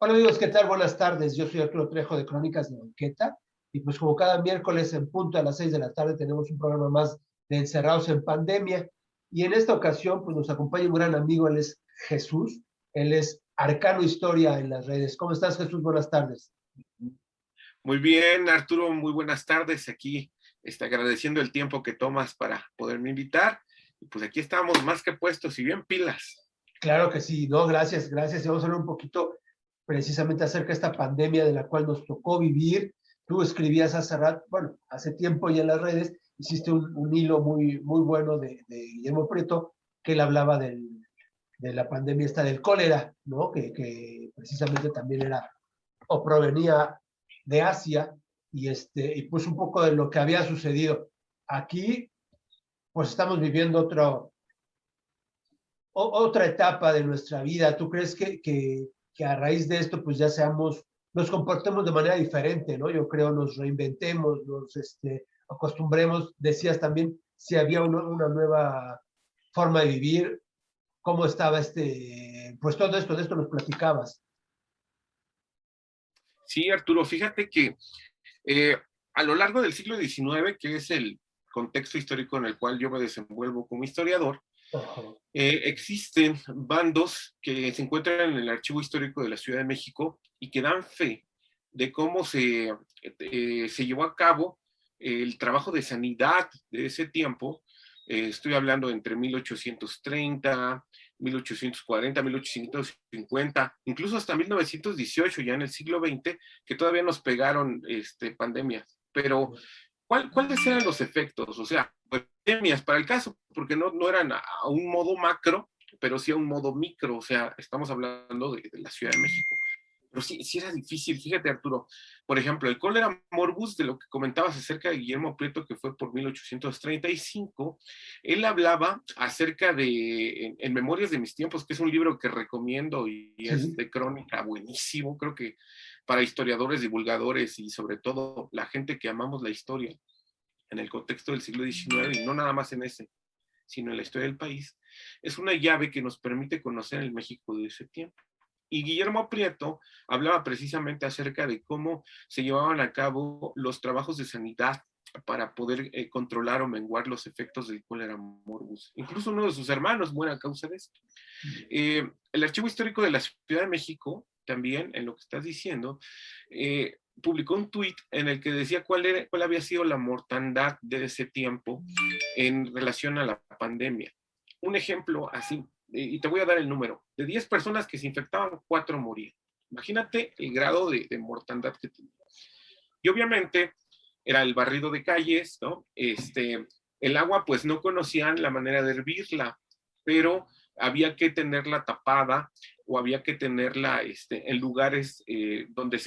Hola amigos, ¿qué tal? Buenas tardes. Yo soy Arturo Trejo de Crónicas de Banqueta y pues como cada miércoles en punto a las 6 de la tarde tenemos un programa más de Encerrados en Pandemia y en esta ocasión pues nos acompaña un gran amigo, él es Jesús, él es Arcano Historia en las redes. ¿Cómo estás, Jesús? Buenas tardes. Muy bien, Arturo, muy buenas tardes. Aquí agradeciendo el tiempo que tomas para poderme invitar. Y pues aquí estamos más que puestos y bien pilas. Claro que sí, no, gracias, gracias. Y vamos a hablar un poquito precisamente acerca de esta pandemia de la cual nos tocó vivir. Tú escribías hace rato, bueno, hace tiempo ya en las redes, hiciste un hilo muy bueno de Guillermo Prieto, que él hablaba de la pandemia esta del cólera, ¿no? Que precisamente también era o provenía de Asia y pues un poco de lo que había sucedido. Aquí, pues estamos viviendo otra etapa de nuestra vida. ¿Tú crees que a raíz de esto, pues ya nos comportemos de manera diferente, ¿no? Yo creo nos reinventemos, nos acostumbremos. Decías también si había una nueva forma de vivir, cómo estaba pues todo esto, de esto nos platicabas. Sí, Arturo, fíjate que eh, a lo largo del siglo XIX, que es el contexto histórico en el cual yo me desenvuelvo como historiador, Ajá. existen bandos que se encuentran en el Archivo Histórico de la Ciudad de México y que dan fe de cómo se llevó a cabo el trabajo de sanidad de ese tiempo. Estoy hablando entre 1830, 1840, 1850, incluso hasta 1918, ya en el siglo XX, que todavía nos pegaron pandemias. Pero ¿cuáles eran los efectos? O sea, pandemias para el caso, porque no eran a un modo macro, pero sí a un modo micro, o sea, estamos hablando de la Ciudad de México. Pero sí era difícil, fíjate Arturo, por ejemplo, el cólera morbus, de lo que comentabas acerca de Guillermo Prieto, que fue por 1835, él hablaba acerca en Memorias de mis tiempos, que es un libro que recomiendo y es Sí. de crónica buenísimo, creo que para historiadores, divulgadores y sobre todo la gente que amamos la historia en el contexto del siglo XIX y no nada más en ese, sino en la historia del país, es una llave que nos permite conocer el México de ese tiempo. Y Guillermo Prieto hablaba precisamente acerca de cómo se llevaban a cabo los trabajos de sanidad para poder controlar o menguar los efectos del cólera morbus. Incluso uno de sus hermanos muere a causa de esto. El Archivo Histórico de la Ciudad de México, también en lo que estás diciendo, publicó un tuit en el que decía cuál había sido la mortandad de ese tiempo en relación a la pandemia. Un ejemplo así, y te voy a dar el número, de 10 personas que se infectaban, 4 morían. Imagínate el grado de mortandad que tenía. Y obviamente era el barrido de calles, ¿no? El agua pues no conocían la manera de hervirla, pero había que tenerla tapada o había que tenerla en lugares donde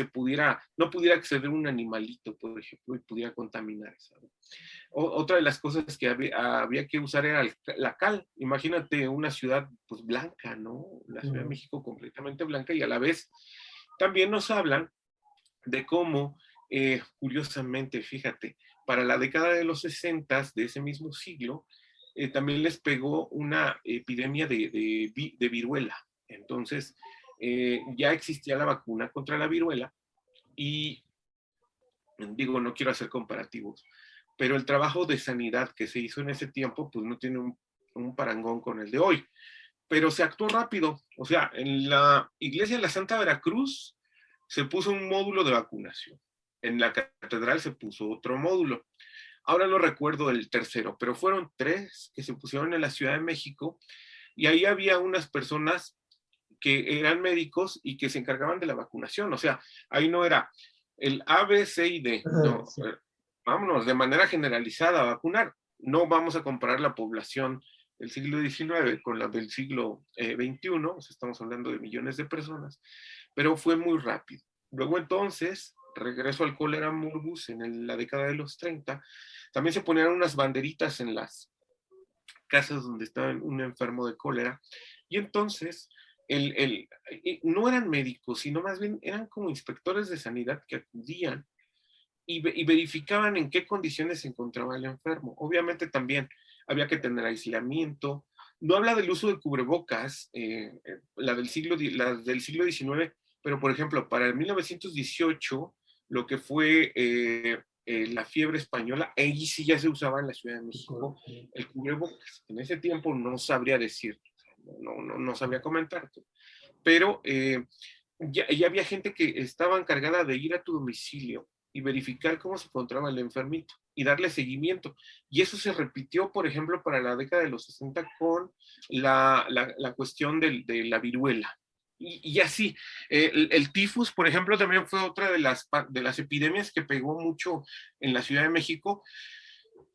no pudiera acceder un animalito, por ejemplo, y pudiera contaminar esa agua. Otra de las cosas que había que usar era la cal. Imagínate una ciudad pues blanca, ¿no? La Ciudad de México completamente blanca y a la vez también nos hablan de cómo, curiosamente, fíjate, para la década de los 60 de ese mismo siglo, también les pegó una epidemia de viruela. Entonces, ya existía la vacuna contra la viruela y digo, no quiero hacer comparativos, pero el trabajo de sanidad que se hizo en ese tiempo, pues no tiene un parangón con el de hoy, pero se actuó rápido. O sea, en la iglesia de la Santa Veracruz se puso un módulo de vacunación. En la catedral se puso otro módulo. Ahora no recuerdo el tercero, pero fueron 3 que se pusieron en la Ciudad de México y ahí había unas personas que eran médicos y que se encargaban de la vacunación. O sea, ahí no era el A, B, C y D. No, Sí. vámonos de manera generalizada a vacunar. No vamos a comparar la población del siglo XIX con la del siglo XXI, o sea, estamos hablando de millones de personas, pero fue muy rápido. Luego entonces, regreso al cólera morbus en la década de los 30, también se ponían unas banderitas en las casas donde estaba un enfermo de cólera, y entonces no eran médicos, sino más bien eran como inspectores de sanidad que acudían y verificaban en qué condiciones se encontraba el enfermo. Obviamente también había que tener aislamiento. No habla del uso de cubrebocas, la del siglo XIX, pero por ejemplo, para el 1918, lo que fue la fiebre española, ahí sí ya se usaba en la Ciudad de México el cubrebocas. En ese tiempo no sabría decir, no sabría comentarte, pero ya había gente que estaba encargada de ir a tu domicilio y verificar cómo se encontraba el enfermito y darle seguimiento. Y eso se repitió, por ejemplo, para la década de los 60 con la cuestión de la viruela. Y así, el tifus, por ejemplo, también fue otra de las epidemias que pegó mucho en la Ciudad de México,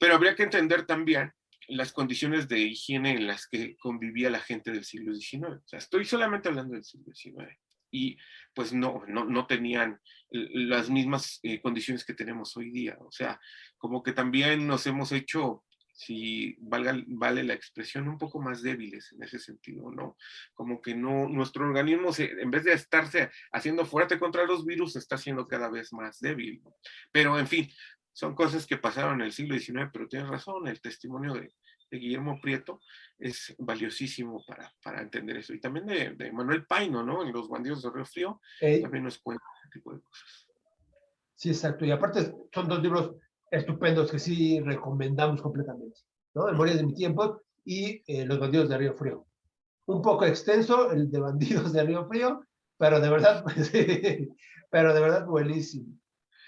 pero habría que entender también las condiciones de higiene en las que convivía la gente del siglo XIX. O sea, estoy solamente hablando del siglo XIX. Y pues no tenían las mismas condiciones que tenemos hoy día. O sea, como que también nos hemos hecho, si vale la expresión, un poco más débiles en ese sentido, ¿no? Como que no, nuestro organismo, en vez de estarse haciendo fuerte contra los virus, se está haciendo cada vez más débil, ¿no? Pero, en fin, son cosas que pasaron en el siglo XIX, pero tienes razón, el testimonio de Guillermo Prieto es valiosísimo para entender eso. Y también de Manuel Paino, ¿no? En Los bandidos de Río Frío, también nos cuenta ese tipo de cosas. Sí, exacto. Y aparte son dos libros estupendos que sí recomendamos completamente, ¿no? Memorias de mi tiempo y Los bandidos de Río Frío. Un poco extenso el de Bandidos de Río Frío, pero de verdad, pues, sí, pero de verdad buenísimo.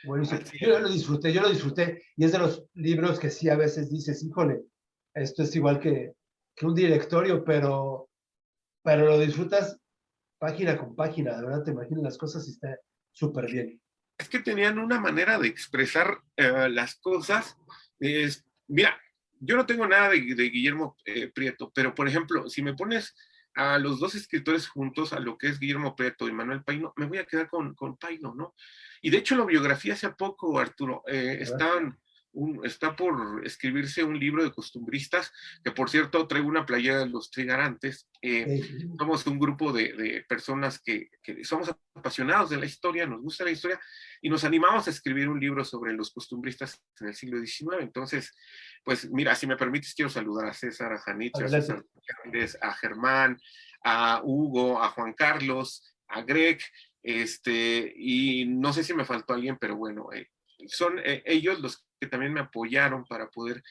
Buenísimo. Así Yo lo disfruté, y es de los libros que sí a veces dices, híjole, esto es igual que un directorio, pero lo disfrutas página con página, de verdad te imaginas las cosas y está súper bien. es que tenían una manera de expresar las cosas. Mira, yo no tengo nada de Guillermo Prieto, pero por ejemplo, si me pones a los dos escritores juntos, a lo que es Guillermo Prieto y Manuel Paino, me voy a quedar con Paino, ¿no? Y de hecho la biografía hace poco, Arturo, está por escribirse un libro de costumbristas, que por cierto traigo una playera de los Trigarantes. Somos un grupo de personas que somos apasionados de la historia, nos gusta la historia, y nos animamos a escribir un libro sobre los costumbristas en el siglo XIX. Entonces, pues mira, si me permites, quiero saludar a César, a Janitzio, a César Hernández, a Germán, a Hugo, a Juan Carlos, a Greg, y no sé si me faltó alguien, pero bueno, son ellos los que también me apoyaron para poder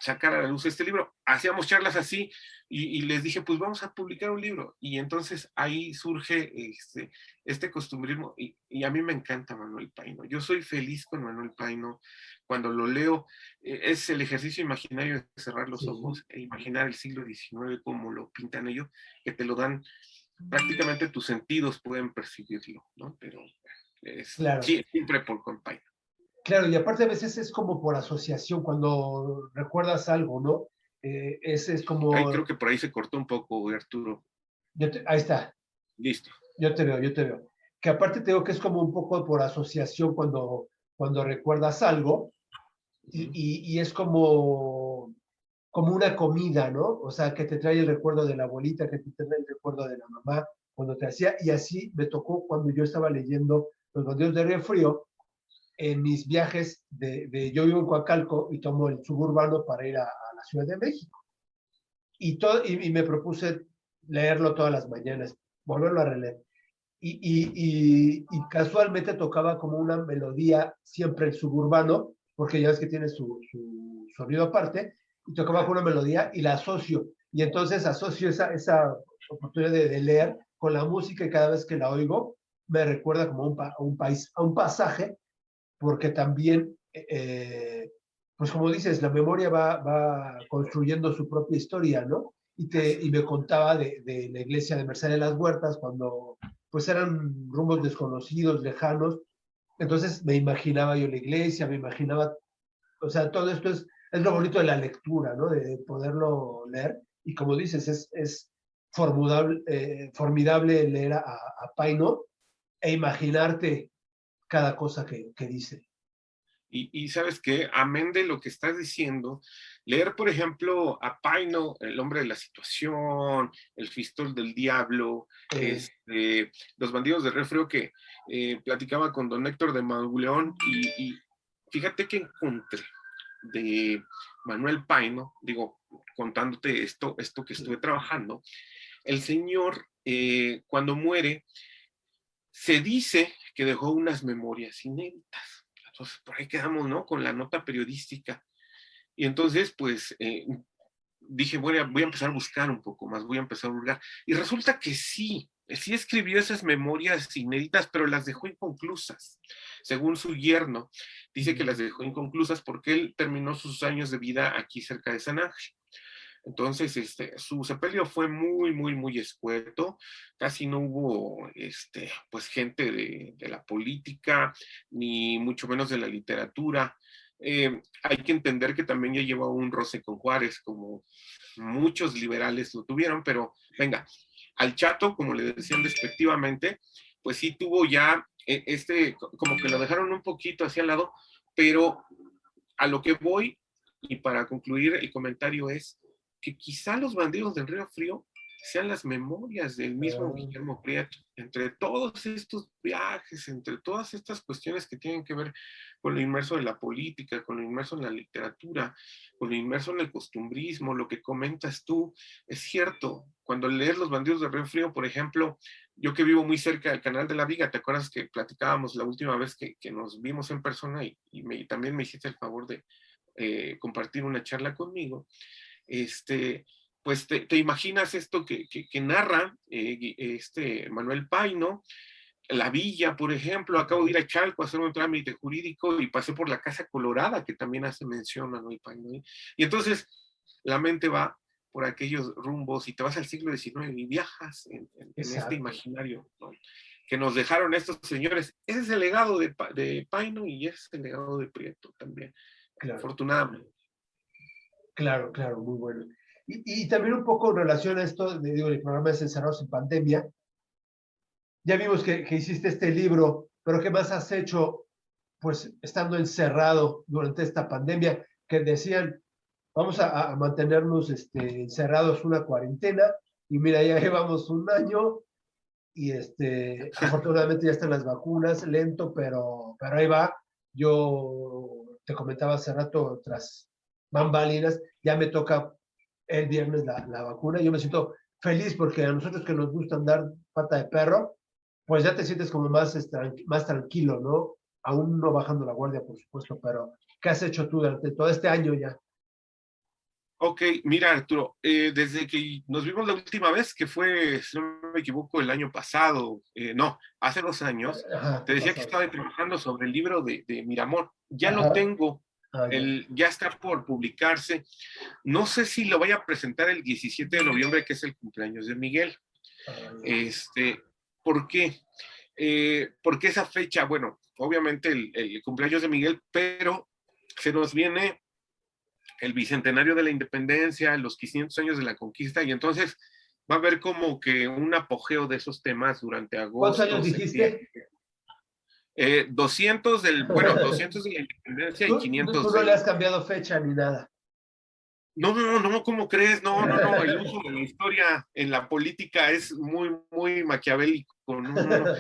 sacar a la luz este libro. Hacíamos charlas así y les dije, pues vamos a publicar un libro. Y entonces ahí surge este costumbrismo y a mí me encanta Manuel Paino. Yo soy feliz con Manuel Paino. Cuando lo leo, es el ejercicio imaginario de cerrar los ojos e imaginar el siglo XIX como lo pintan ellos, que te lo dan, prácticamente tus sentidos pueden percibirlo, ¿no? Pero Claro. sí, siempre por compañía. Claro, y aparte a veces es como por asociación, cuando recuerdas algo, ¿no? Es Ay, como, creo que por ahí se cortó un poco, Arturo. ahí está, Listo. yo te veo. Que aparte te digo que es como un poco por asociación cuando recuerdas algo, y es como una comida, ¿no? O sea, que te trae el recuerdo de la abuelita, que te trae el recuerdo de la mamá, cuando te hacía, y así me tocó cuando yo estaba leyendo Los bandidos de Río Frío, en mis viajes yo vivo en Coacalco y tomo el suburbano para ir a la Ciudad de México. Y me propuse leerlo todas las mañanas, volverlo a releer. Y casualmente tocaba como una melodía siempre el suburbano, porque ya ves que tiene su sonido aparte, y tocaba con una melodía y la asocio. Y entonces asocio esa oportunidad de leer con la música, y cada vez que la oigo me recuerda como a un pasaje, porque también, pues como dices, la memoria va construyendo su propia historia, ¿no? Y me contaba de la iglesia de Merced de las Huertas, cuando pues eran rumbos desconocidos, lejanos. Entonces me imaginaba yo la iglesia, me imaginaba, o sea, todo esto es lo bonito de la lectura, ¿no? De poderlo leer. Y como dices, es formidable leer a Paino e imaginarte cada cosa que dice. Y sabes que, amén de lo que estás diciendo, leer, por ejemplo, a Paino, El hombre de la situación, El Fistol del Diablo, Los bandidos de Refrio, que platicaba con don Héctor de Mauleón, y fíjate que encontré de Manuel Paino, digo, contándote esto que estuve trabajando, el señor, cuando muere, Se dice que dejó unas memorias inéditas. Entonces, por ahí quedamos, ¿no? Con la nota periodística. Y entonces, pues, dije, voy a empezar a buscar un poco más, voy a empezar a hurgar. Y resulta que sí escribió esas memorias inéditas, pero las dejó inconclusas. Según su yerno, dice que las dejó inconclusas porque él terminó sus años de vida aquí cerca de San Ángel. Entonces, su sepelio fue muy, muy, muy escueto. Casi no hubo, pues, gente de la política, ni mucho menos de la literatura. Hay que entender que también ya llevaba un roce con Juárez, como muchos liberales lo tuvieron, pero venga, al Chato, como le decían despectivamente, pues sí tuvo ya, como que lo dejaron un poquito hacia el lado, pero a lo que voy, y para concluir el comentario es que quizá los bandidos del Río Frío sean las memorias del mismo Guillermo Prieto, entre todos estos viajes, entre todas estas cuestiones que tienen que ver con lo inmerso en la política, con lo inmerso en la literatura, con lo inmerso en el costumbrismo, lo que comentas tú, es cierto, cuando lees Los bandidos del Río Frío, por ejemplo, yo que vivo muy cerca del Canal de la Viga, ¿te acuerdas que platicábamos la última vez que nos vimos en persona también me hiciste el favor de compartir una charla conmigo? Pues te imaginas esto que narra Manuel Paino, la villa, por ejemplo. Acabo de ir a Chalco a hacer un trámite jurídico y pasé por la Casa Colorada, que también hace mención Manuel Paino. Y entonces la mente va por aquellos rumbos y te vas al siglo XIX y viajas en este imaginario, ¿no?, que nos dejaron estos señores. Ese es el legado de Paino y ese es el legado de Prieto también, claro, afortunadamente. Claro, claro, muy bueno. Y también un poco en relación a esto, digo, el programa es Encerrados en Pandemia. Ya vimos que hiciste este libro, pero ¿qué más has hecho, pues, estando encerrado durante esta pandemia? Que decían, vamos a mantenernos encerrados una cuarentena, y mira, ya llevamos un año, y afortunadamente ya están las vacunas, lento, pero ahí va. Yo te comentaba hace rato, tras bambalinas, ya me toca el viernes la vacuna. Yo me siento feliz porque a nosotros que nos gusta andar pata de perro, pues ya te sientes como más tranquilo, ¿no? Aún no bajando la guardia, por supuesto, pero ¿qué has hecho tú durante todo este año ya? Ok, mira, Arturo, desde que nos vimos la última vez, que fue, si no me equivoco, el año pasado, no, hace 2 años, Ajá, te decía que pasado. estaba trabajando sobre el libro de Miramón. Ya lo Ajá. tengo, ya está por publicarse. No sé si lo voy a presentar el 17 de noviembre, que es el cumpleaños de Miguel. ¿Por qué? Porque esa fecha, bueno, obviamente el cumpleaños de Miguel, pero se nos viene el bicentenario de la independencia, los 500 años de la conquista, y entonces va a haber como que un apogeo de esos temas durante ¿Cuántos agosto, años septiembre. dijiste? 200 200 de la independencia y Tú 500 no le has del... cambiado fecha ni nada. No, no, no, ¿cómo crees? No, no, no, el uso de la historia en la política es muy, muy maquiavélico. No, no, no,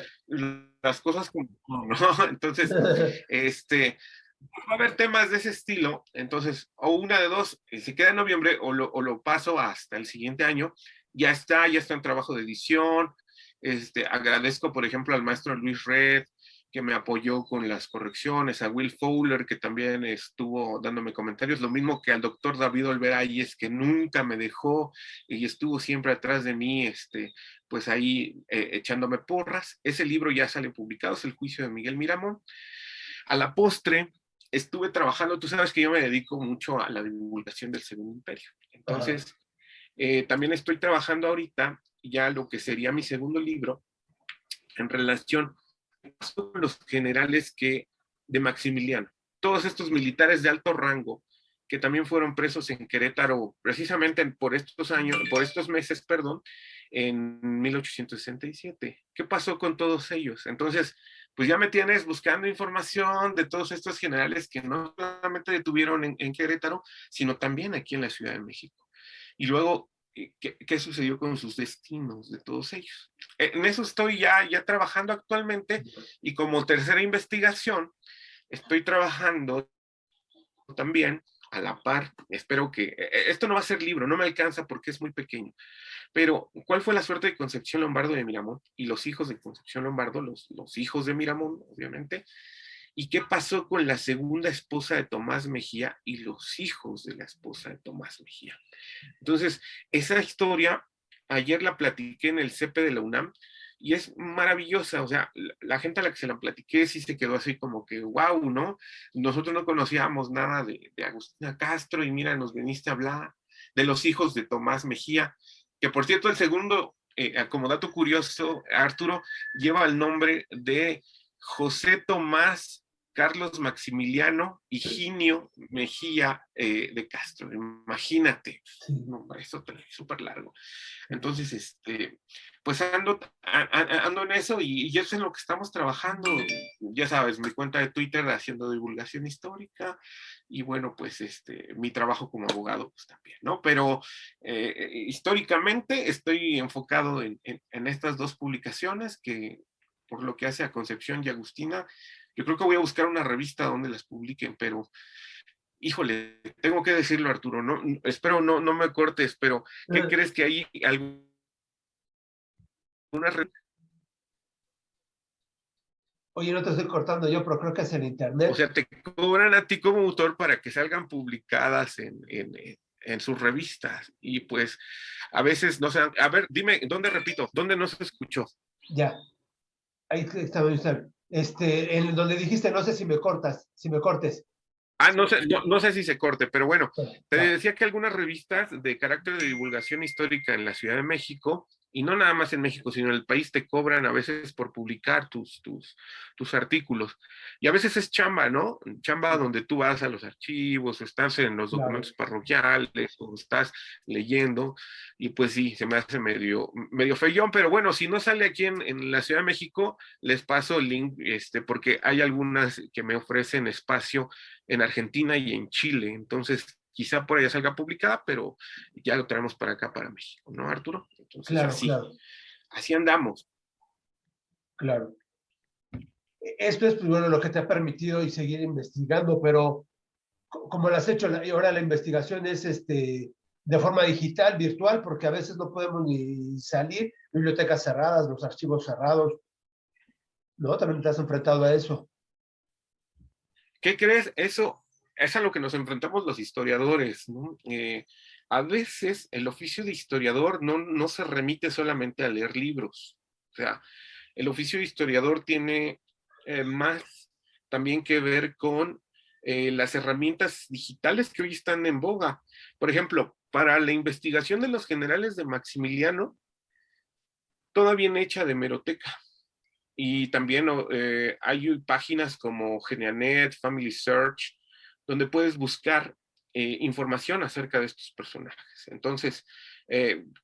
las cosas como, ¿no? Entonces, va a haber temas de ese estilo, entonces, o una de dos, si queda en noviembre, o lo paso hasta el siguiente año. Ya está en trabajo de edición. Agradezco, por ejemplo, al maestro Luis Red, que me apoyó con las correcciones, a Will Fowler, que también estuvo dándome comentarios, lo mismo que al doctor David Olverayes, que nunca me dejó y estuvo siempre atrás de mí, pues ahí echándome porras. Ese libro ya sale publicado, es El juicio de Miguel Miramón. A la postre, estuve trabajando, tú sabes que yo me dedico mucho a la divulgación del Segundo Imperio. Entonces, también estoy trabajando ahorita ya lo que sería mi segundo libro en relación con los generales de Maximiliano. Todos estos militares de alto rango que también fueron presos en Querétaro precisamente por estos meses, perdón, en 1867. ¿Qué pasó con todos ellos? Entonces, pues ya me tienes buscando información de todos estos generales que no solamente detuvieron en Querétaro, sino también aquí en la Ciudad de México. Y luego, ¿qué sucedió con sus destinos de todos ellos? En eso estoy ya trabajando actualmente, y como tercera investigación, estoy trabajando también a la par. Espero que, esto no va a ser libro, no me alcanza porque es muy pequeño, pero ¿cuál fue la suerte de Concepción Lombardo de Miramón? Y los hijos de Concepción Lombardo, los hijos de Miramón, obviamente. ¿Y qué pasó con la segunda esposa de Tomás Mejía y los hijos de la esposa de Tomás Mejía? Entonces, esa historia, ayer la platiqué en el CEPE de la UNAM y es maravillosa. O sea, la gente a la que se la platiqué sí se quedó así como que, wow, ¿no? Nosotros no conocíamos nada de Agustina Castro y mira, nos viniste a hablar de los hijos de Tomás Mejía, que por cierto, el segundo, como dato curioso, Arturo, lleva el nombre de José Tomás Carlos Maximiliano Higinio Mejía de Castro. Imagínate, Sí. no, eso es súper largo. Entonces, pues ando en eso y eso es en lo que estamos trabajando. Ya sabes, mi cuenta de Twitter haciendo divulgación histórica y bueno, pues mi trabajo como abogado pues también, ¿no? Pero históricamente estoy enfocado en estas dos publicaciones que por lo que hace a Concepción y Agustina, yo creo que voy a buscar una revista donde las publiquen, pero híjole, tengo que decirlo, Arturo, no, espero no me cortes, pero ¿qué Eh, crees que hay alguna Oye, no te estoy cortando yo, pero creo que es en o internet. sea, te cobran a ti como autor para que salgan publicadas en sus revistas? Y pues a veces no sé, a ver, dime, ¿dónde repito? ¿Dónde no se escuchó? Ya, ahí está, en donde dijiste, no sé si me cortas, si me cortes. Ah, no sé si se corte, pero bueno, te Va. decía que algunas revistas de carácter de divulgación histórica en la Ciudad de México, y no nada más en México, sino en el país, te cobran a veces por publicar tus artículos. Y a veces es chamba, ¿no? Chamba donde tú vas a los archivos, o estás en los Claro. documentos parroquiales, o estás leyendo, y pues sí, se me hace medio feyón, pero bueno, si no sale aquí en la Ciudad de México, les paso el link, porque hay algunas que me ofrecen espacio en Argentina y en Chile. Entonces, quizá por allá salga publicada, pero ya lo traemos para acá, para México, ¿no, Arturo? Entonces, Claro, así, claro, así andamos. claro. Esto es, pues, bueno, lo que te ha permitido y seguir investigando, pero como lo has hecho, y ahora la investigación es de forma digital, virtual, porque a veces no podemos ni salir, bibliotecas cerradas, los archivos cerrados, ¿no? También te has enfrentado a eso. ¿Qué crees? Eso es a lo que nos enfrentamos los historiadores, ¿no? A veces el oficio de historiador no se remite solamente a leer libros. O sea, el oficio de historiador tiene más también que ver con las herramientas digitales que hoy están en boga. Por ejemplo, para la investigación de los generales de Maximiliano, toda bien hecha de hemeroteca. Y también hay páginas como Genianet, Family Search, donde puedes buscar información acerca de estos personajes. Entonces,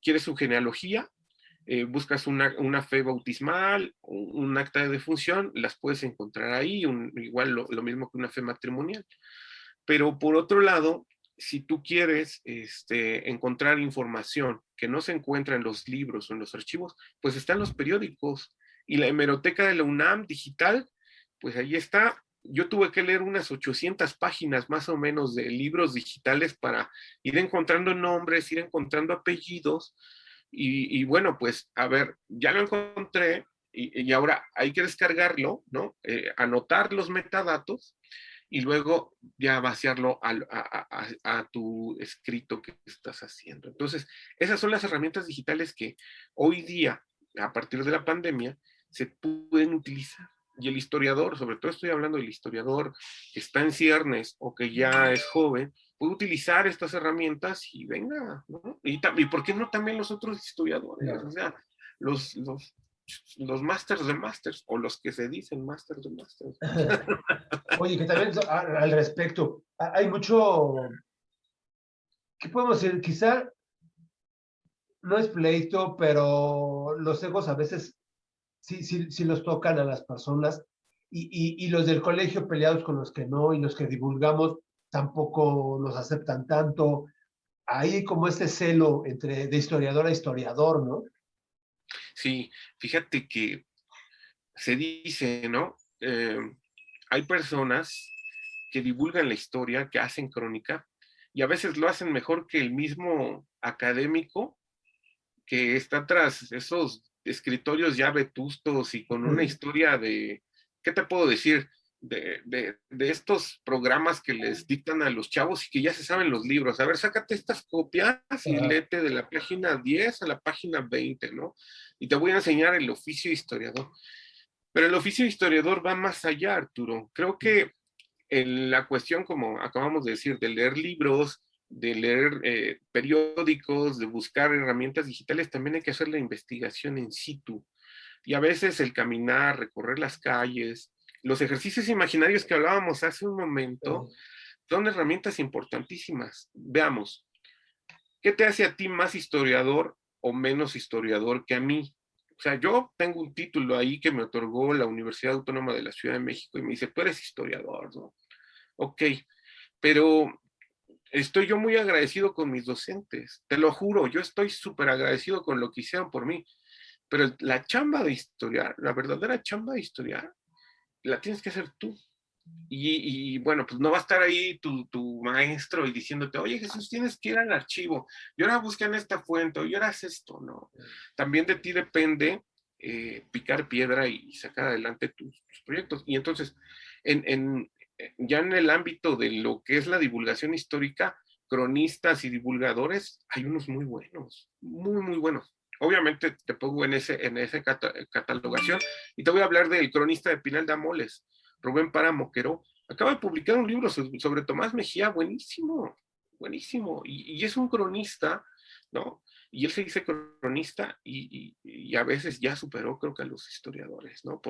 ¿quieres su genealogía? Buscas una fe bautismal, un acta de defunción, las puedes encontrar ahí, igual lo mismo que una fe matrimonial. Pero por otro lado, si tú quieres encontrar información que no se encuentra en los libros o en los archivos, pues están los periódicos y la hemeroteca de la UNAM digital, pues ahí está. Yo tuve que leer unas 800 páginas más o menos de libros digitales para ir encontrando nombres, ir encontrando apellidos y bueno, pues a ver, ya lo encontré y ahora hay que descargarlo, ¿no? Anotar los metadatos y luego ya vaciarlo a tu escrito que estás haciendo. Entonces, esas son las herramientas digitales que hoy día, a partir de la pandemia, se pueden utilizar. Y el historiador, sobre todo estoy hablando del historiador que está en ciernes o que ya es joven, puede utilizar estas herramientas y venga, ¿no? Y ¿por qué no también los otros historiadores? O Claro. sea, los, los, los másters de másters o los que se dicen másters de másters. Oye, que también al respecto, hay mucho, ¿qué podemos decir? Quizá no es pleito, pero los egos a veces sí los tocan a las personas y los del colegio peleados con los que no y los que divulgamos tampoco los aceptan tanto. Hay como ese celo entre de historiador a historiador, ¿no? Sí, fíjate que se dice, ¿no? Hay personas que divulgan la historia, que hacen crónica, y a veces lo hacen mejor que el mismo académico que está tras esos escritorios ya vetustos y con una historia de, ¿qué te puedo decir? De estos programas que les dictan a los chavos y que ya se saben los libros. A ver, sácate estas copias y Ajá. léete de la página 10 a la página 20, ¿no? Y te voy a enseñar el oficio historiador. Pero el oficio historiador va más allá, Arturo. Creo que en la cuestión, como acabamos de decir, de leer libros, de leer periódicos, de buscar herramientas digitales, también hay que hacer la investigación in situ. Y a veces el caminar, recorrer las calles, los ejercicios imaginarios que hablábamos hace un momento, son herramientas importantísimas. Veamos, ¿qué te hace a ti más historiador o menos historiador que a mí? O sea, yo tengo un título ahí que me otorgó la Universidad Autónoma de la Ciudad de México y me dice, tú eres historiador, ¿no? Ok, pero estoy yo muy agradecido con mis docentes, te lo juro, yo estoy súper agradecido con lo que hicieron por mí, pero la chamba de historiar, la verdadera chamba de historiar, la tienes que hacer tú. Bueno, pues no va a estar ahí tu maestro y diciéndote, oye Jesús, tienes que ir al archivo, y ahora buscan esta fuente, y ahora haz esto, ¿no? También de ti depende picar piedra y sacar adelante tus proyectos. Y entonces, en, ya en el ámbito de lo que es la divulgación histórica, cronistas y divulgadores, hay unos muy buenos, muy, muy buenos. Obviamente te pongo en ese catalogación y te voy a hablar del cronista de Pinal de Amoles, Rubén Páramo Queró. Acaba de publicar un libro sobre Tomás Mejía, buenísimo, buenísimo. Y es un cronista, ¿no? Y él se dice cronista y a veces ya superó, creo que a los historiadores, ¿no?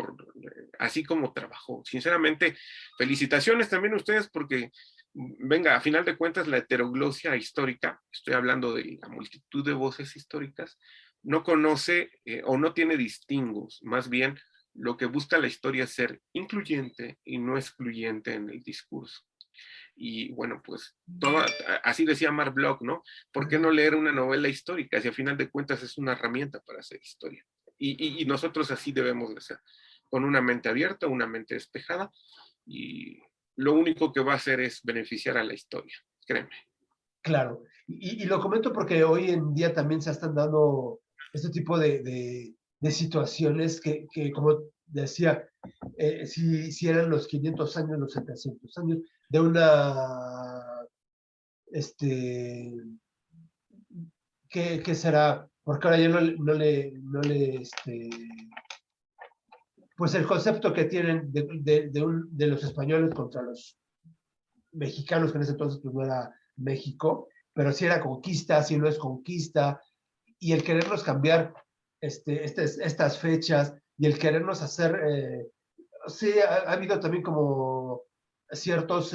Así como trabajó. Sinceramente, felicitaciones también a ustedes porque, venga, a final de cuentas, la heteroglosia histórica, estoy hablando de la multitud de voces históricas, no conoce o no tiene distingos, más bien lo que busca la historia es ser incluyente y no excluyente en el discurso. Y bueno, pues así decía Mark Bloch, ¿no? ¿Por qué no leer una novela histórica si a final de cuentas es una herramienta para hacer historia? Y nosotros así debemos de ser, con una mente abierta, una mente despejada, y lo único que va a hacer es beneficiar a la historia, créeme. Claro, y lo comento porque hoy en día también se están dando este tipo de situaciones que, como decía, si eran los 500 años, los 700 años, de una, este, ¿qué será? Porque ahora ya pues el concepto que tienen de los españoles contra los mexicanos, que en ese entonces pues no era México, pero sí era conquista, sí no es conquista, y el querernos cambiar estas fechas y el querernos hacer, sí, ha habido también como ciertos,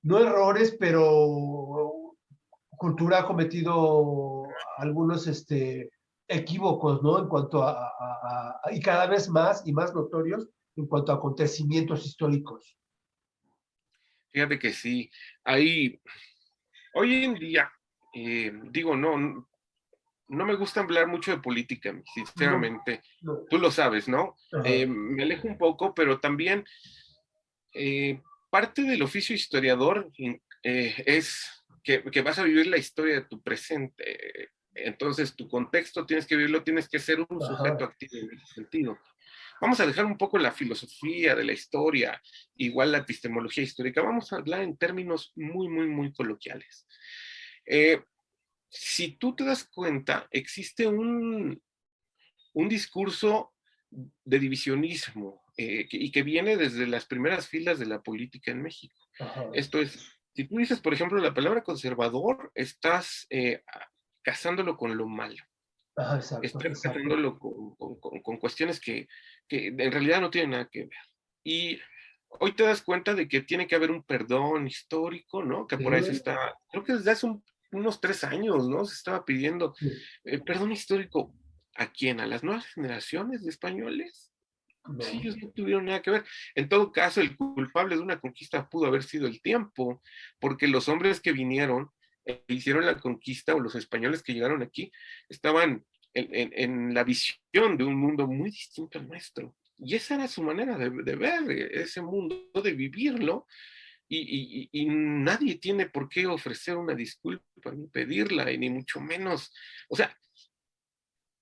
no errores, pero cultura ha cometido algunos equívocos, ¿no? En cuanto y cada vez más y más notorios en cuanto a acontecimientos históricos. Fíjate que sí, hay, hoy en día, digo, no me gusta hablar mucho de política, No, sinceramente. no. Tú lo sabes, ¿no? Ajá. Me alejo un poco, pero también parte del oficio historiador es que vas a vivir la historia de tu presente. Entonces, tu contexto tienes que vivirlo, tienes que ser un sujeto Ajá. activo en ese sentido. Vamos a dejar un poco la filosofía de la historia, igual la epistemología histórica. Vamos a hablar en términos muy, muy, muy coloquiales. Eh, si tú te das cuenta, existe un discurso de divisionismo y que viene desde las primeras filas de la política en México. Ajá. Esto es, si tú dices, por ejemplo, la palabra conservador, estás casándolo con lo malo. Ajá, exacto, Estás exacto. casándolo con cuestiones que en realidad no tienen nada que ver. Y hoy te das cuenta de que tiene que haber un perdón histórico, ¿no? Que por ahí se Sí, está, creo que desde hace unos 3 años, ¿no? Se estaba pidiendo sí. perdón histórico. ¿A quién? ¿A las nuevas generaciones de españoles? Sí, No. ellos no tuvieron nada que ver. En todo caso, el culpable de una conquista pudo haber sido el tiempo, porque los hombres que vinieron e hicieron la conquista, o los españoles que llegaron aquí, estaban en la visión de un mundo muy distinto al nuestro. Y esa era su manera de ver ese mundo, de vivirlo, y nadie tiene por qué ofrecer una disculpa, ni pedirla, ni mucho menos. O sea,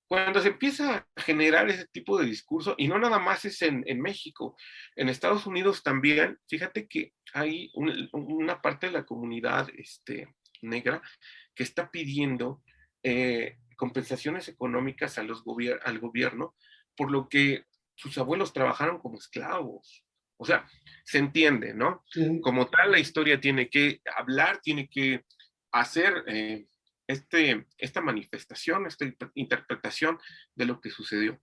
cuando se empieza a generar ese tipo de discurso, y no nada más es en México, en Estados Unidos también, fíjate que hay una parte de la comunidad negra que está pidiendo compensaciones económicas al gobierno por lo que sus abuelos trabajaron como esclavos. O sea, se entiende, ¿no? Sí, Como tal, la historia tiene que hablar, tiene que hacer esta manifestación, esta interpretación de lo que sucedió.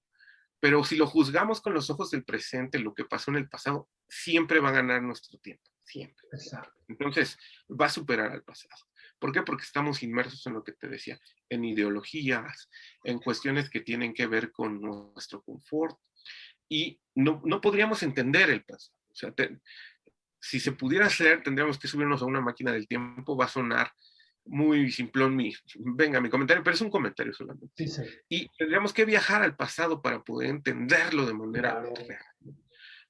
Pero si lo juzgamos con los ojos del presente, lo que pasó en el pasado, siempre va a ganar nuestro tiempo, siempre, siempre. exacto. Entonces, va a superar al pasado. ¿Por qué? Porque estamos inmersos en lo que te decía, en ideologías, en cuestiones que tienen que ver con nuestro confort, y no podríamos entender el pasado. O sea, si se pudiera hacer, tendríamos que subirnos a una máquina del tiempo, va a sonar muy simplón mi comentario, pero es un comentario solamente. Sí, sí, Y tendríamos que viajar al pasado para poder entenderlo de manera claro. real.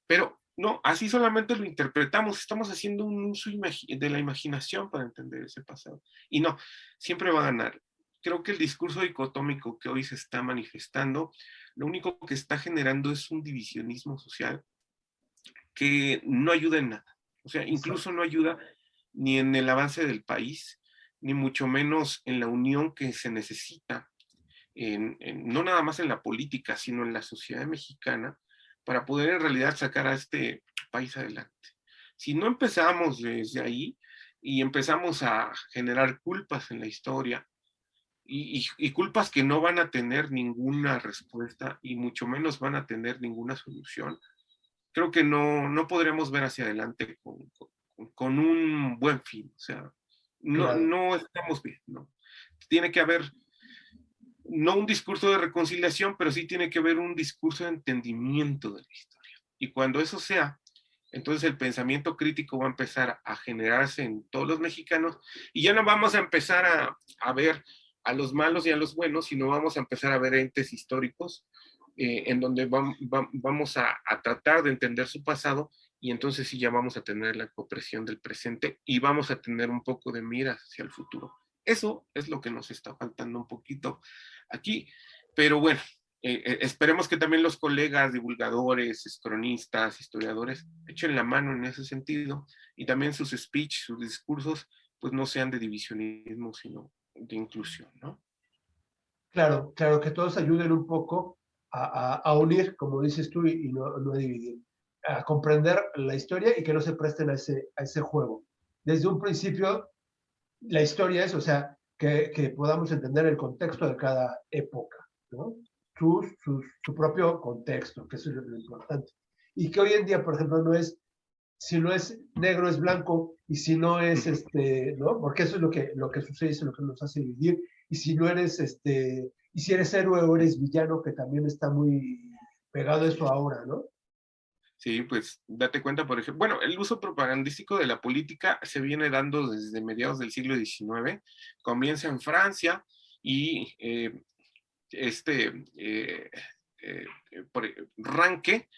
Pero no, así solamente lo interpretamos, estamos haciendo un uso de la imaginación para entender ese pasado. Y no, siempre va a ganar. Creo que el discurso dicotómico que hoy se está manifestando, lo único que está generando es un divisionismo social que no ayuda en nada. O sea, incluso Exacto. no ayuda ni en el avance del país, ni mucho menos en la unión que se necesita, no nada más en la política, sino en la sociedad mexicana, para poder en realidad sacar a este país adelante. Si no empezamos desde ahí y empezamos a generar culpas en la historia, y culpas que no van a tener ninguna respuesta y mucho menos van a tener ninguna solución, creo que no podremos ver hacia adelante con un buen fin. O sea, Claro. no estamos bien, ¿no? Tiene que haber, no un discurso de reconciliación, pero sí tiene que haber un discurso de entendimiento de la historia. Y cuando eso sea, entonces el pensamiento crítico va a empezar a generarse en todos los mexicanos y ya no vamos a empezar a ver a los malos y a los buenos, sino vamos a empezar a ver entes históricos en donde vamos a tratar de entender su pasado y entonces sí ya vamos a tener la cooperación del presente y vamos a tener un poco de miras hacia el futuro. Eso es lo que nos está faltando un poquito aquí, pero bueno, esperemos que también los colegas, divulgadores, cronistas, historiadores, echen la mano en ese sentido y también sus speech, sus discursos, pues no sean de divisionismo, sino de inclusión, ¿no? Claro, claro, que todos ayuden un poco a unir, como dices tú, y no a dividir, a comprender la historia y que no se presten a ese juego. Desde un principio, la historia es, o sea, que podamos entender el contexto de cada época, ¿no? Su propio contexto, que eso es lo importante. Y que hoy en día, por ejemplo, no es, si no es negro es blanco, y si no es, ¿no? Porque eso es lo que sucede, es lo que nos hace dividir, y si no eres, y si eres héroe o eres villano, que también está muy pegado a eso ahora, ¿no? Sí, pues date cuenta, por ejemplo, bueno, el uso propagandístico de la política se viene dando desde mediados del siglo XIX, comienza en Francia y por Ranke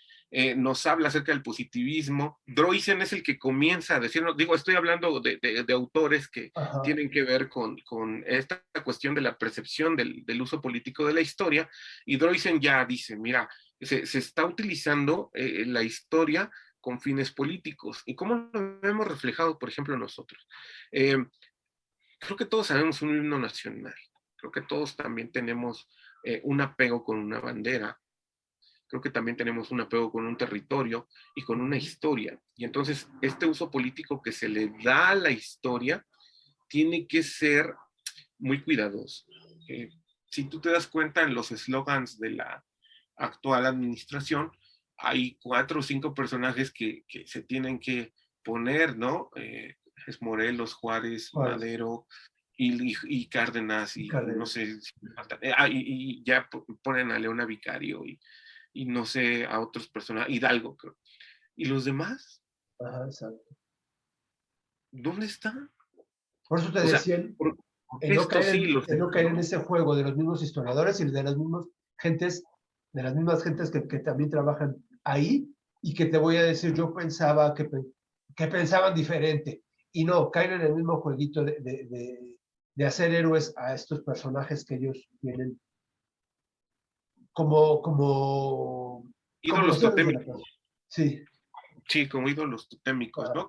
nos habla acerca del positivismo. Droysen es el que comienza a decirnos, digo, estoy hablando de autores que Ajá, tienen que ver con esta cuestión de la percepción del uso político de la historia, y Droysen ya dice, mira, se está utilizando la historia con fines políticos. ¿Y cómo lo hemos reflejado, por ejemplo, nosotros? Eh, Creo que todos sabemos un himno nacional. Creo que todos también tenemos un apego con una bandera. Creo que también tenemos un apego con un territorio y con una historia. Y entonces, este uso político que se le da a la historia tiene que ser muy cuidadoso. Eh, si tú te das cuenta en los eslogans de la actual administración, hay 4 o 5 personajes que se tienen que poner, ¿no? Es Morelos, Juárez, Juárez Madero y Cárdenas, y y no Cárdenas. sé, y ya ponen a Leona Vicario y no sé, a otros personajes, Hidalgo, creo. ¿Y los demás? Ajá, exacto. ¿Dónde están? Por eso te O sea, decía, por esto sí, los en no caer en demás no. ese juego de los mismos historiadores y de las mismas gentes, de las mismas gentes que también trabajan ahí, y que te voy a decir, yo pensaba que pensaban diferente. Y no, caen en el mismo jueguito de hacer héroes a estos personajes que ellos tienen como Ídolos los héroes de la totémicos. casa. Sí. Sí, como ídolos totémicos, ¿no?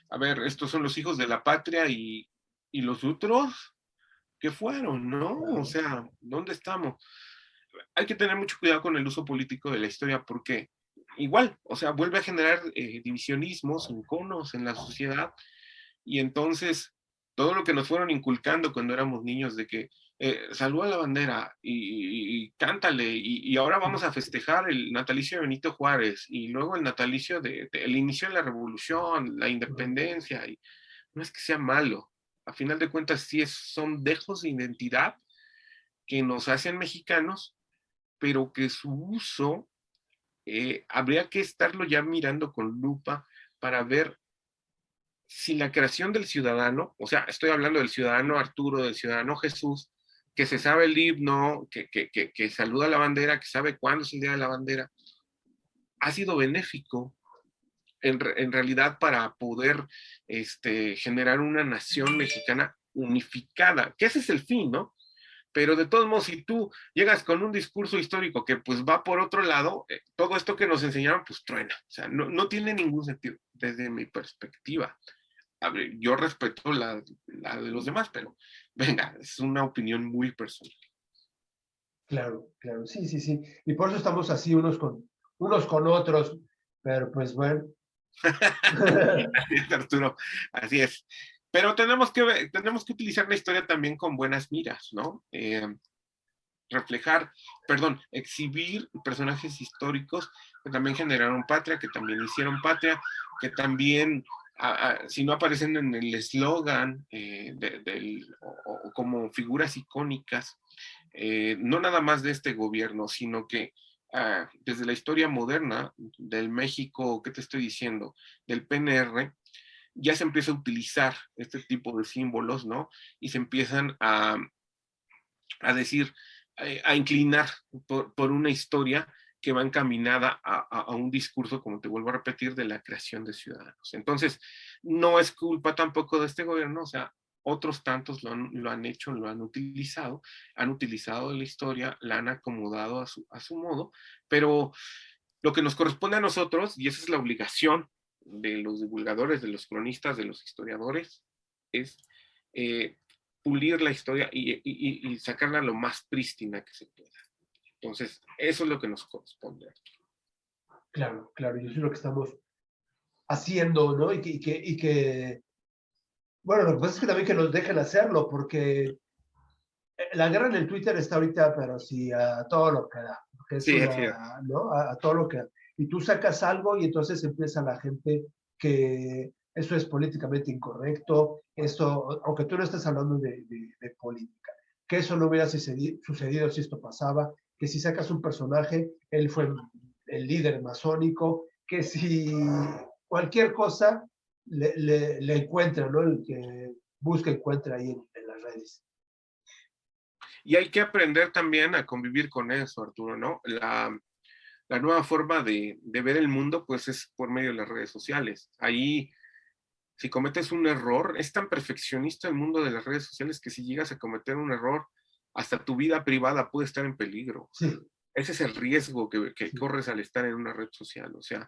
A ver, estos son los hijos de la patria y los otros, ¿qué fueron, no? O sea, ¿dónde estamos? Hay que tener mucho cuidado con el uso político de la historia porque igual, o sea, vuelve a generar divisionismos, enconos en la sociedad y entonces todo lo que nos fueron inculcando cuando éramos niños de que saluda la bandera y cántale y ahora vamos a festejar el natalicio de Benito Juárez y luego el natalicio el inicio de la revolución, la independencia, y no es que sea malo, a final de cuentas sí son dejos de identidad que nos hacen mexicanos, pero que su uso habría que estarlo ya mirando con lupa para ver si la creación del ciudadano, o sea, estoy hablando del ciudadano Arturo, del ciudadano Jesús, que se sabe el himno, que saluda la bandera, que sabe cuándo es el día de la bandera, ha sido benéfico en realidad para poder generar una nación mexicana unificada, que ese es el fin, ¿no? Pero de todos modos, si tú llegas con un discurso histórico que pues va por otro lado, todo esto que nos enseñaron pues truena, o sea, no tiene ningún sentido desde mi perspectiva. A ver, yo respeto la de los demás, pero venga, es una opinión muy personal. Claro, claro, sí, sí, sí. Y por eso estamos así unos con otros, pero pues bueno. Así es, Arturo, así es. Pero tenemos que utilizar la historia también con buenas miras, ¿no? Reflejar, perdón, exhibir personajes históricos que también generaron patria, que también hicieron patria, que también, si no aparecen en el eslogan o como figuras icónicas, no nada más de este gobierno, sino que desde la historia moderna del México, ¿qué te estoy diciendo? Del PNR, ya se empieza a utilizar este tipo de símbolos, ¿no? Y se empiezan a decir, a inclinar por una historia que va encaminada a un discurso, como te vuelvo a repetir, de la creación de ciudadanos. Entonces, no es culpa tampoco de este gobierno, o sea, otros tantos lo han hecho, lo han utilizado la historia, la han acomodado a su modo, pero lo que nos corresponde a nosotros, y esa es la obligación de los divulgadores, de los cronistas, de los historiadores, es eh, pulir la historia y sacarla lo más prístina que se pueda. Entonces, eso es lo que nos corresponde. Claro, claro, y eso es lo que estamos haciendo, ¿no? Bueno, lo que pasa es que también que nos dejen hacerlo, porque la guerra en el Twitter está ahorita, pero sí, a todo lo que da, porque es Sí, es cierto. ¿no? A todo lo que da. Y tú sacas algo y entonces empieza la gente que eso es políticamente incorrecto, eso, aunque tú no estés hablando de política, que eso no hubiera sucedido si esto pasaba, que si sacas un personaje, él fue el líder masónico, que si cualquier cosa le encuentra, ¿no? El que busca encuentra ahí en las redes. Y hay que aprender también a convivir con eso, Arturo, ¿no? La nueva forma de ver el mundo, pues es por medio de las redes sociales. Ahí, si cometes un error, es tan perfeccionista el mundo de las redes sociales que si llegas a cometer un error, hasta tu vida privada puede estar en peligro. Sí. Ese es el riesgo que Sí. corres al estar en una red social. O sea,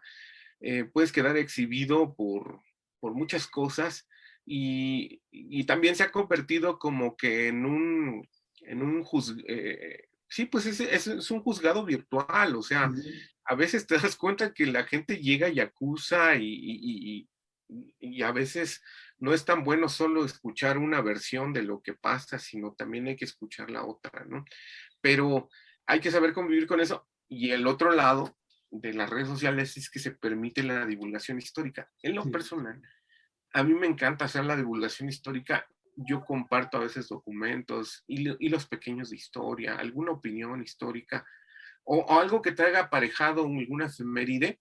puedes quedar exhibido por muchas cosas y también se ha convertido como que en un sí, pues es un juzgado virtual. O sea, Sí. a veces te das cuenta que la gente llega y acusa y a veces no es tan bueno solo escuchar una versión de lo que pasa, sino también hay que escuchar la otra, ¿no? Pero hay que saber convivir con eso. Y el otro lado de las redes sociales es que se permite la divulgación histórica. En lo Sí. personal, a mí me encanta hacer la divulgación histórica. Yo comparto a veces documentos y los pequeños de historia, alguna opinión histórica o algo que traiga aparejado alguna efeméride,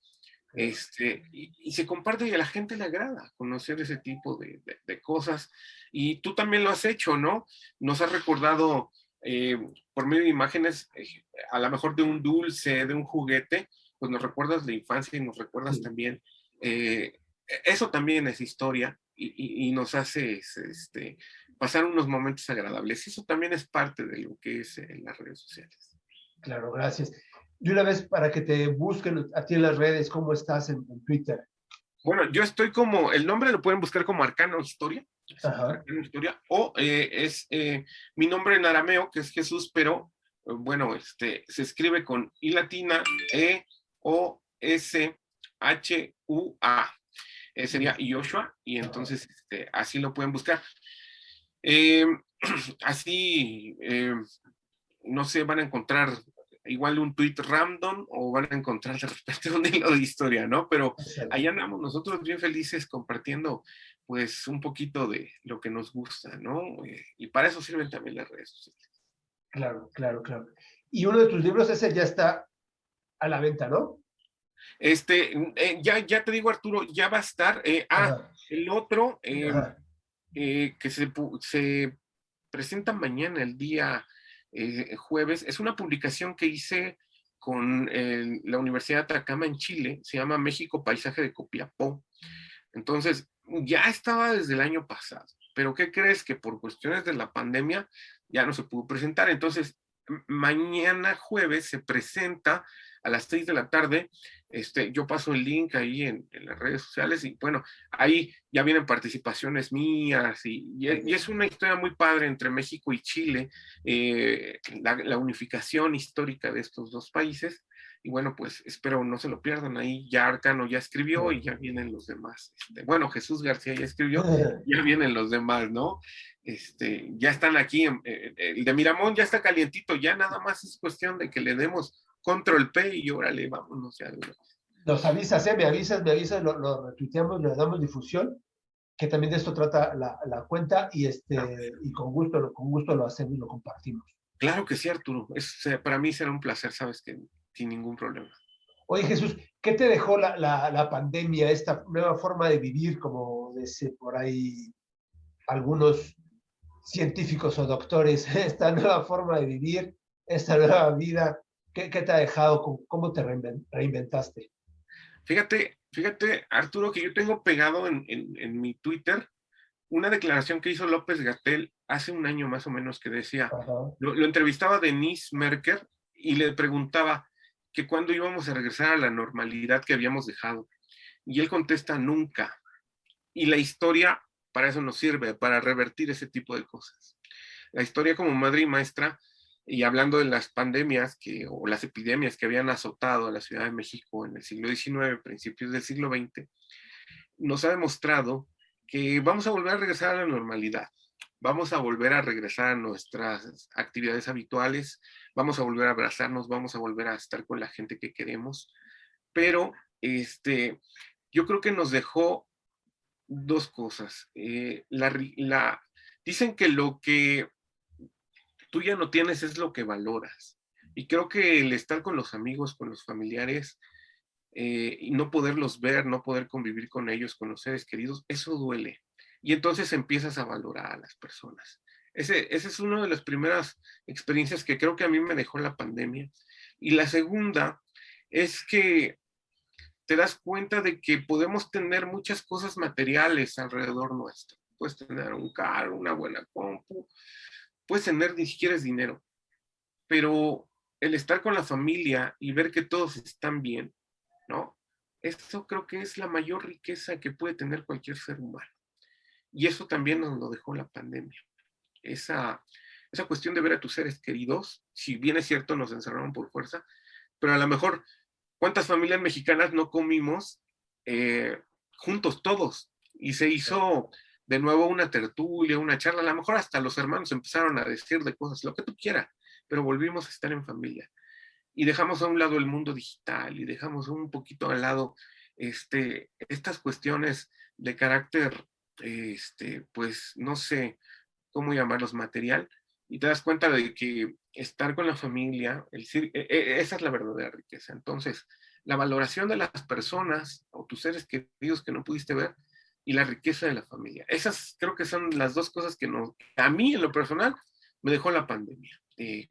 y se comparte y a la gente le agrada conocer ese tipo de cosas. Y tú también lo has hecho, ¿no? Nos has recordado eh, por medio de imágenes, a lo mejor de un dulce, de un juguete, pues nos recuerdas la infancia y nos recuerdas Sí. también eso también es historia y nos hace pasar unos momentos agradables. Eso también es parte de lo que es las redes sociales. Claro, gracias. Y una vez para que te busquen a ti en las redes, ¿cómo estás en Twitter? Bueno, yo estoy como, el nombre lo pueden buscar como Arcano Historia, Ajá. Arcano Historia, o es mi nombre en arameo, que es Jesús, pero bueno, se escribe con I latina, Oshua, sería Joshua, y entonces así lo pueden buscar. Eh, así, no sé, van a encontrar igual un tweet random o van a encontrar de repente un hilo de historia, ¿no? Pero Excelente. ahí andamos nosotros bien felices compartiendo pues un poquito de lo que nos gusta, ¿no? Y para eso sirven también las redes sociales. Claro, claro, claro. Y uno de tus libros, ese ya está a la venta, ¿no? Ya te digo, Arturo, ya va a estar. Ajá, El otro ajá. que se presenta mañana, el día jueves, es una publicación que hice con la Universidad de Atacama en Chile, se llama México Paisaje de Copiapó. Entonces, ya estaba desde el año pasado, pero ¿qué crees? Que por cuestiones de la pandemia ya no se pudo presentar. Entonces, mañana jueves se presenta a las 6 de la tarde. Yo paso el link ahí en las redes sociales y bueno, ahí ya vienen participaciones mías y es una historia muy padre entre México y Chile, la unificación histórica de estos dos países. Y bueno, pues espero no se lo pierdan. Ahí ya Arcano ya escribió y ya vienen los demás. Bueno, Jesús García ya escribió, ya vienen los demás, ¿no? Ya están aquí. El de Miramón ya está calientito, ya nada más es cuestión de que le demos control P y órale, vámonos ya. Nos avisas, me avisas, lo retuiteamos, le damos difusión, que también de esto trata la cuenta y con gusto lo hacemos y lo compartimos. Claro que sí, Arturo. Para mí será un placer, sabes que sin ningún problema. Oye, Jesús, ¿qué te dejó la pandemia, esta nueva forma de vivir, como dice por ahí algunos científicos o doctores, esta nueva forma de vivir, esta nueva vida? ¿Qué te ha dejado? ¿Cómo te reinventaste? Fíjate, Arturo, que yo tengo pegado en mi Twitter una declaración que hizo López Gatell hace un año más o menos que decía, Ajá. lo entrevistaba Denise Merker y le preguntaba que cuándo íbamos a regresar a la normalidad que habíamos dejado. Y él contesta, nunca. Y la historia para eso nos sirve, para revertir ese tipo de cosas. La historia como madre y maestra, y hablando de las pandemias o las epidemias que habían azotado a la Ciudad de México en el siglo XIX, principios del siglo XX, nos ha demostrado que vamos a volver a regresar a la normalidad, vamos a volver a regresar a nuestras actividades habituales, vamos a volver a abrazarnos, vamos a volver a estar con la gente que queremos, pero yo creo que nos dejó dos cosas. Dicen que lo que tú ya no tienes es lo que valoras. Y creo que el estar con los amigos, con los familiares, y no poderlos ver, no poder convivir con ellos, con los seres queridos, eso duele. Y entonces empiezas a valorar a las personas. Ese es una de las primeras experiencias que creo que a mí me dejó la pandemia. Y la segunda es que te das cuenta de que podemos tener muchas cosas materiales alrededor nuestro. Puedes tener un carro, una buena compu, puedes tener ni siquiera es dinero, pero el estar con la familia y ver que todos están bien, ¿no? Eso creo que es la mayor riqueza que puede tener cualquier ser humano. Y eso también nos lo dejó la pandemia. Esa cuestión de ver a tus seres queridos, si bien es cierto, nos encerraron por fuerza, pero a lo mejor, ¿cuántas familias mexicanas no comimos juntos todos? Y se hizo de nuevo una tertulia, una charla, a lo mejor hasta los hermanos empezaron a decir de cosas, lo que tú quieras, pero volvimos a estar en familia y dejamos a un lado el mundo digital y dejamos un poquito al lado estas cuestiones de carácter, pues no sé cómo llamarlos, material, y te das cuenta de que estar con la familia, esa es la verdadera riqueza. Entonces, la valoración de las personas o tus seres queridos que no pudiste ver y la riqueza de la familia. Esas creo que son las dos cosas que a mí en lo personal me dejó la pandemia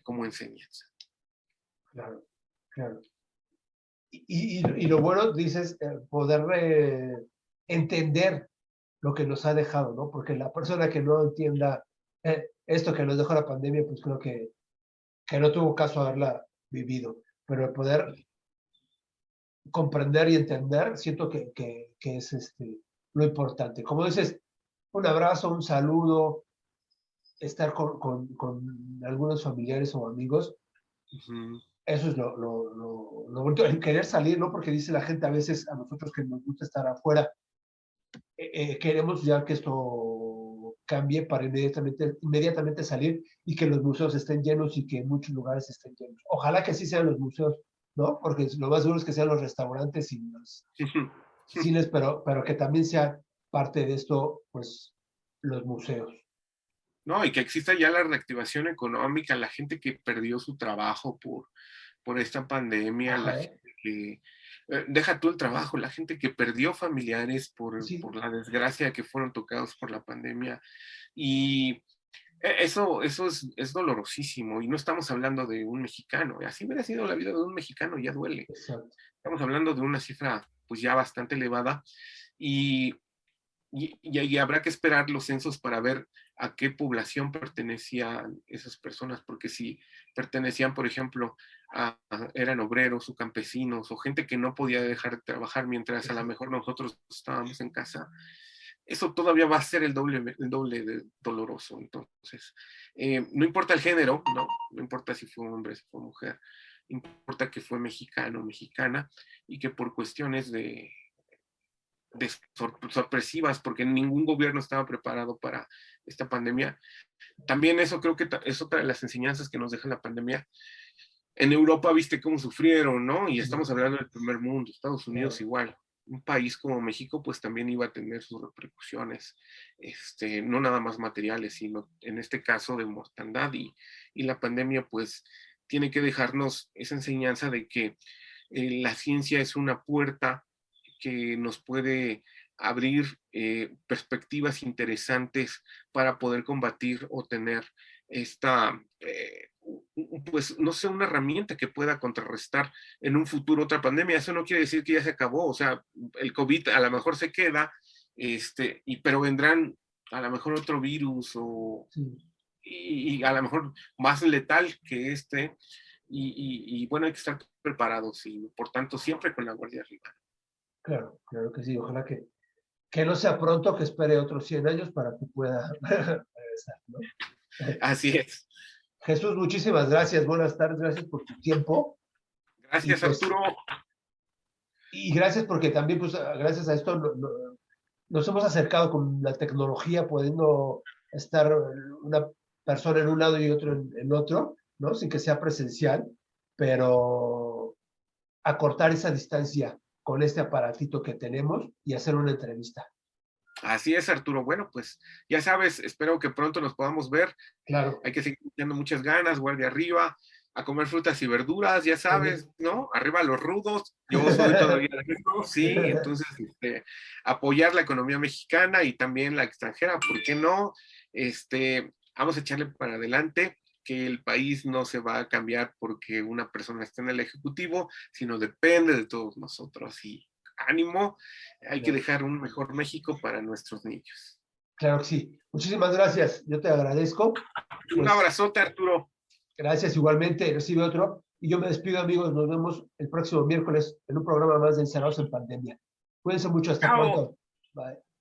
como enseñanza. Claro, claro. Y lo bueno, dices, poder entender lo que nos ha dejado, ¿no? Porque la persona que no entienda esto que nos dejó la pandemia, pues creo que no tuvo caso haberla vivido. Pero el poder comprender y entender, siento que es lo importante. Como dices, un abrazo, un saludo, estar con algunos familiares o amigos, Ujú. eso es lo bonito. El querer salir, ¿no? Porque dice la gente a veces, a nosotros que nos gusta estar afuera, queremos ya que esto cambie para inmediatamente salir y que los museos estén llenos y que muchos lugares estén llenos. Ojalá que sí sean los museos, ¿no? Porque lo más seguro es que sean los restaurantes y los cines, pero que también sea parte de esto, pues, los museos. No, y que exista ya la reactivación económica, la gente que perdió su trabajo por esta pandemia, la Ajá, gente que, deja tú el trabajo, la gente que perdió familiares sí, por la desgracia que fueron tocados por la pandemia. Y eso es dolorosísimo. Y no estamos hablando de un mexicano. Así hubiera sido la vida de un mexicano, ya duele. exacto. Estamos hablando de una cifra pues ya bastante elevada. Y y habrá que esperar los censos para ver a qué población pertenecían esas personas, porque si pertenecían, por ejemplo, eran obreros o campesinos o gente que no podía dejar de trabajar mientras a lo mejor nosotros estábamos en casa, eso todavía va a ser el doble de doloroso. Entonces, no importa el género, no importa si fue hombre, si fue mujer, importa que fue mexicano o mexicana y que por cuestiones sorpresivas, porque ningún gobierno estaba preparado para esta pandemia. También eso creo que es otra de las enseñanzas que nos deja la pandemia. En Europa viste cómo sufrieron, ¿no? Y Sí, estamos hablando del primer mundo, Estados Unidos claro. igual. Un país como México pues también iba a tener sus repercusiones, no nada más materiales, sino en este caso de mortandad y la pandemia pues tiene que dejarnos esa enseñanza de que la ciencia es una puerta que nos puede abrir perspectivas interesantes para poder combatir o tener esta, pues no sé, una herramienta que pueda contrarrestar en un futuro otra pandemia. Eso no quiere decir que ya se acabó, o sea, el COVID a lo mejor se queda, pero vendrán a lo mejor otro virus Sí, y a lo mejor más letal que y bueno, hay que estar preparados y por tanto siempre con la guardia arriba. claro, claro que sí. Ojalá que no sea pronto, que espere otros 100 años para que pueda regresar, ¿no? Así es. Jesús, muchísimas gracias. Buenas tardes, gracias por tu tiempo. Y Gracias, pues, Arturo. y gracias porque también, pues, gracias a esto nos hemos acercado con la tecnología, pudiendo estar una persona en un lado y otro en otro, ¿no? Sin que sea presencial, pero acortar esa distancia con este aparatito que tenemos y hacer una entrevista. Así es, Arturo. Bueno, pues ya sabes, espero que pronto nos podamos ver. Claro. Hay que seguir teniendo muchas ganas, guardia arriba, a comer frutas y verduras, ya sabes, ¿no? Arriba los rudos. Yo soy todavía de eso, sí. Entonces, apoyar la economía mexicana y también la extranjera, ¿por qué no? Vamos a echarle para adelante, que el país no se va a cambiar porque una persona esté en el ejecutivo, sino depende de todos nosotros. Y ánimo, hay que Claro, dejar un mejor México para nuestros niños. claro que sí. Muchísimas gracias. Yo te agradezco. Un Pues abrazote, Arturo. gracias igualmente. Recibe otro. Y yo me despido, amigos. Nos vemos el próximo miércoles en un programa más de Encerrados en Pandemia. Cuídense mucho. Hasta Chao. pronto. Bye.